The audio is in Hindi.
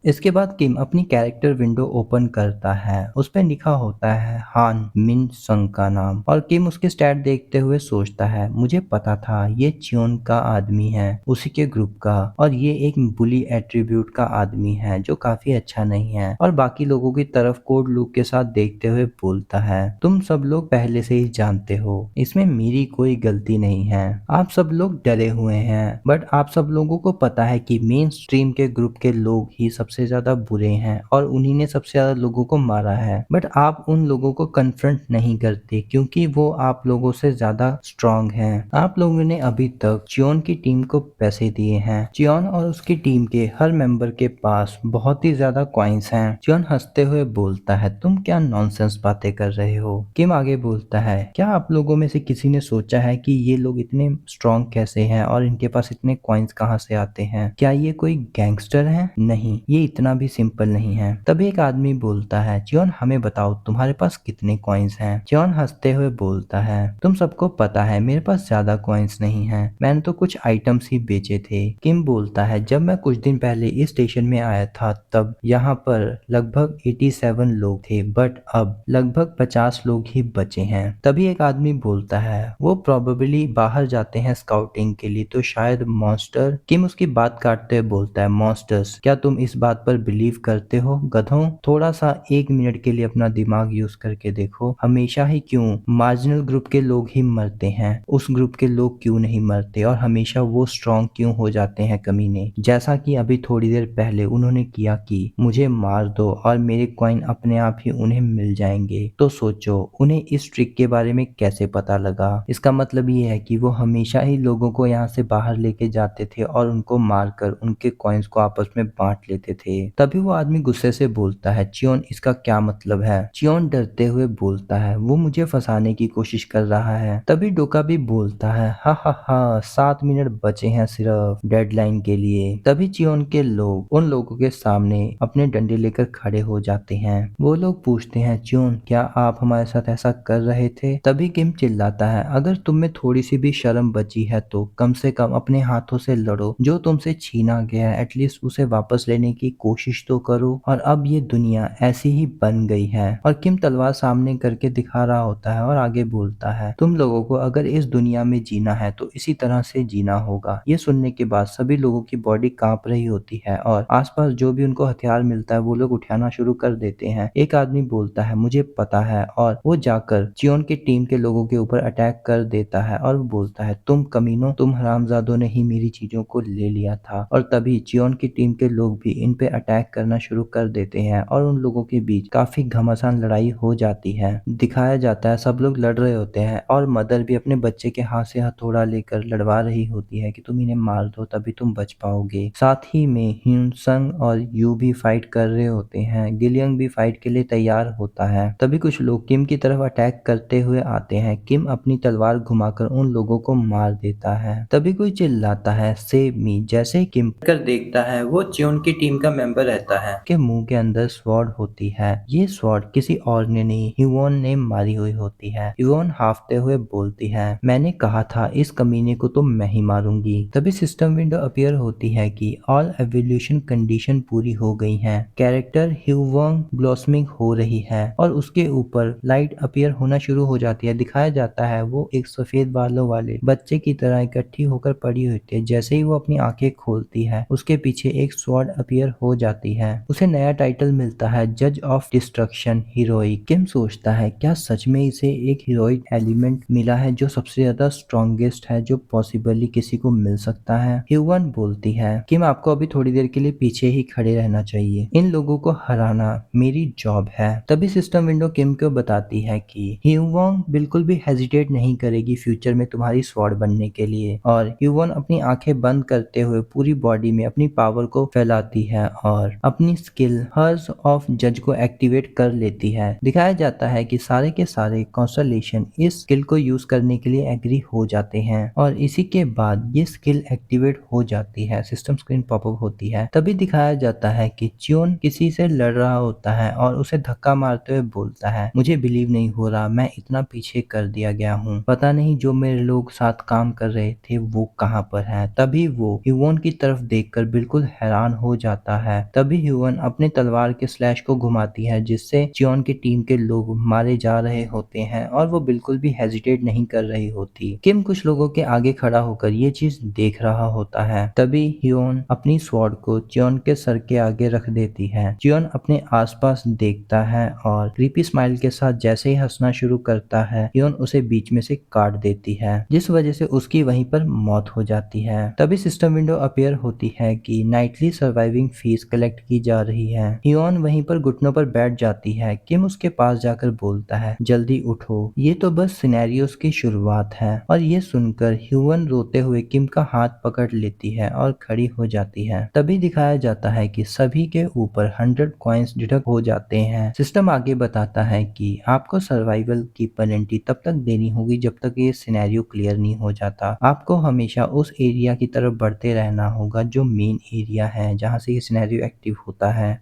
इसके बाद किम अपनी कैरेक्टर विंडो ओपन करता है। उस पे लिखा होता है हान मिन संग का नाम, और किम उसके स्टैट देखते हुए सोचता है मुझे पता था ये चियोन का आदमी है, उसी के ग्रुप का, और ये एक बुली एट्रीब्यूट का आदमी है जो काफी अच्छा नहीं है। और बाकी लोगों की तरफ कोड लुक के साथ देखते हुए बोलता है तुम सब लोग पहले से ही जानते हो, इसमें मेरी कोई गलती नहीं है। आप सब लोग डरे हुए हैं, बट आप सब लोगों को पता है कि मेन स्ट्रीम के ग्रुप के लोग ही सबसे ज्यादा बुरे हैं और उन्हीं ने सबसे ज्यादा लोगों को मारा है। बट आप उन लोगों को कन्फ्रंट नहीं करते क्योंकि वो आप लोगों से ज्यादा स्ट्रांग हैं। आप लोगों ने अभी तक चियोन की टीम को पैसे दिए हैं। चियोन और उसकी टीम के हर मेंबर के पास बहुत ही ज्यादा कॉइन्स हैं। चियोन हंसते हुए बोलता है तुम क्या नॉनसेंस बातें कर रहे हो। किम आगे बोलता है क्या आप लोगों में से किसी ने सोचा है कि ये लोग इतने स्ट्रांग कैसे हैं और इनके पास इतने कॉइन्स कहाँ से आते हैं। क्या ये कोई गैंगस्टर है? नहीं, ये इतना भी सिंपल नहीं है। तभी एक आदमी बोलता है चियोन हमें बताओ तुम्हारे पास कितने कॉइन्स हैं। चियोन हंसते हुए बोलता है तुम सबको पता है मेरे पास ज्यादा कॉइन्स नहीं है, मैंने तो कुछ आइटम्स ही बेचे थे। किम बोलता है जब मैं कुछ दिन पहले इस स्टेशन में आया था तब यहाँ पर लगभग 87 लोग थे, बट अब लगभग 50 लोग ही बचे हैं। तभी एक आदमी बोलता है वो प्रोबेबली बाहर जाते हैं स्काउटिंग के लिए, तो शायद मॉन्स्टर। किम उसकी बात काटते हुए बोलता है मॉन्स्टर्स, क्या तुम इस बात पर बिलीव करते हो गधों? थोड़ा सा 1 मिनट के लिए अपना दिमाग यूज करके देखो, हमेशा ही क्यों मार्जिनल ग्रुप के लोग ही मरते हैं, उस ग्रुप के लोग क्यों नहीं मरते, और हमेशा वो स्ट्रांग क्यों हो जाते हैं कमीने, जैसा कि अभी थोड़ी देर पहले उन्होंने किया कि मुझे मार दो और मेरे कॉइन अपने आप ही उन्हें मिल जाएंगे। तो सोचो उन्हें इस ट्रिक के बारे में कैसे पता लगा। इसका मतलब ये है कि वो हमेशा ही लोगों को यहाँ से बाहर लेके जाते थे और उनको मारकर उनके कॉइन्स को आपस में बांट लेते थे। तभी वो आदमी गुस्से से बोलता है चियोन इसका क्या मतलब है। चियोन डरते हुए बोलता है वो मुझे फंसाने की कोशिश कर रहा है। तभी डोका भी बोलता है हा हा हा 7 मिनट बचे हैं सिर्फ डेडलाइन के लिए। तभी चियोन के लोग उन लोगों के सामने अपने डंडे लेकर खड़े हो जाते हैं। वो लोग पूछते हैं चियोन क्या आप हमारे साथ ऐसा कर रहे थे। तभी किम चिल्लाता है अगर तुम में थोड़ी सी भी शर्म बची है तो कम से कम अपने हाथों से लड़ो, जो तुमसे छीना गया है एटलीस्ट उसे वापस लेने की कोशिश तो करो। और अब ये दुनिया ऐसी ही बन गई है। और किम तलवार सामने करके दिखा रहा होता है और आगे बोलता है तुम लोगों को अगर इस दुनिया में जीना है तो इसी तरह से जीना होगा। ये सुनने के बाद सभी लोगों की बॉडी कांप रही होती है और आसपास जो भी उनको हथियार मिलता है वो लोग उठाना शुरू कर देते हैं। एक आदमी बोलता है मुझे पता है, और वो जाकर चियोन की टीम के लोगों के ऊपर अटैक कर देता है और वो बोलता है तुम कमीनों, तुम हरामजादों ने ही मेरी चीजों को ले लिया था। और तभी चियोन की टीम के लोग भी इन पे अटैक करना शुरू कर देते हैं और उन लोगों के बीच काफी घमासान लड़ाई हो जाती है। दिखाया जाता है सब लोग लड़ रहे होते हैं और मदर भी अपने बच्चे के हाथ से हथौड़ा लेकर लड़वा रही होती है कि तुम इन्हें मार दो तभी तुम बच पाओगे। साथ ही में ह्यूनसंग और यू भी फाइट कर रहे होते हैं। गिलियंग भी फाइट के लिए तैयार होता है। तभी कुछ लोग किम की तरफ अटैक करते हुए आते हैं। किम अपनी तलवार घुमाकर उन लोगों को मार देता है। तभी कोई चिल्लाता है सेव मी। जैसे ही किम कर देखता है वो चियोन की टीम का मेंबर रहता है के मुंह के अंदर स्वॉर्ड होती है। ये स्वॉर्ड किसी और ने नहीं ह्यूवन ने मारी हुई होती है। ह्यूवन हाफते हुए बोलती है मैंने कहा था इस कमीने को तो मैं ही मारूंगी। तभी सिस्टम विंडो अपीयर होती है कि ऑल एवोल्यूशन कंडीशन पूरी हो गई है। कैरेक्टर ह्यूवन ब्लॉसमिंग हो रही है और उसके ऊपर लाइट अपीयर होना शुरू हो जाती है। दिखाया जाता है वो एक सफेद बालों वाले बच्चे की तरह इकट्ठी होकर पड़ी होती है। जैसे ही वो अपनी आंखें खोलती है उसके पीछे एक स्वॉर्ड अपीयर हो जाती है। उसे नया टाइटल मिलता है जज ऑफ डिस्ट्रक्शन हीरोइक। किम सोचता है क्या सच में इसे एक हीरोइक एलिमेंट मिला है जो सबसे ज्यादा स्ट्रॉन्गेस्ट है जो पॉसिबली किसी को मिल सकता है। ह्यूवन बोलती है किम आपको अभी थोड़ी देर के लिए पीछे ही खड़े रहना चाहिए, इन लोगों को हराना मेरी जॉब है। तभी सिस्टम विंडो किम को बताती है कि ह्यूवन बिल्कुल भी हेजिटेट नहीं करेगी फ्यूचर में तुम्हारी स्वॉर्ड बनने के लिए। और ह्यूवन अपनी आंखें बंद करते हुए पूरी बॉडी में अपनी पावर को फैलाती है और अपनी स्किल हर्स ऑफ जज को एक्टिवेट कर लेती है। दिखाया जाता है कि सारे के सारे कॉन्स्टलेशन इस स्किल को यूज करने के लिए एग्री हो जाते हैं और इसी के बाद ये स्किल एक्टिवेट हो जाती है। सिस्टम स्क्रीन पॉपअप होती है। तभी दिखाया जाता है कि चियोन किसी से लड़ रहा होता है और उसे धक्का मारते हुए बोलता है मुझे बिलीव नहीं हो रहा, मैं इतना पीछे कर दिया गया हूँ, पता नहीं जो मेरे लोग साथ काम कर रहे थे वो कहाँ पर है। तभी वो ह्यूवन की तरफ देखकर बिल्कुल हैरान हो जाता जाता है। तभी ह्यूवन अपने तलवार के स्लैश को घुमाती है जिससे चियोन की टीम के लोग मारे जा रहे होते हैं और वो बिल्कुल भी हेजिटेट नहीं कर रही होती। किम कुछ लोगों के आगे खड़ा होकर ये चीज देख रहा होता है। तभी ह्यून अपनी स्वॉर्ड को चियोन के सर के आगे रख देती है। चियोन अपने आसपास देखता है और क्रीपी स्माइल के साथ जैसे ही हंसना शुरू करता है, ह्यून उसे बीच में से काट देती है जिस वजह से उसकी वहीं पर मौत हो जाती है। तभी सिस्टम विंडो अपीयर होती है कि नाइटली सर्वाइविंग फीस कलेक्ट की जा रही है। ह्यून वहीं पर घुटनों पर बैठ जाती है। किम उसके पास जाकर बोलता है, जल्दी उठो, ये तो बस सिनेरियोस की शुरुआत है। और ये सुनकर ह्यूवन रोते हुए किम का हाथ पकड़ लेती है और खड़ी हो जाती है। तभी दिखाया जाता है कि सभी के ऊपर 100 कॉइन्स डिडक्ट हो जाते हैं। सिस्टम आगे बताता है कि आपको सर्वाइवल की पेनल्टी तब तक देनी होगी जब तक ये सिनेरियो क्लियर नहीं हो जाता। आपको हमेशा उस एरिया की तरफ बढ़ते रहना होगा जो मेन एरिया है जहाँ से ये सिनेरियो एक्टिव होता है।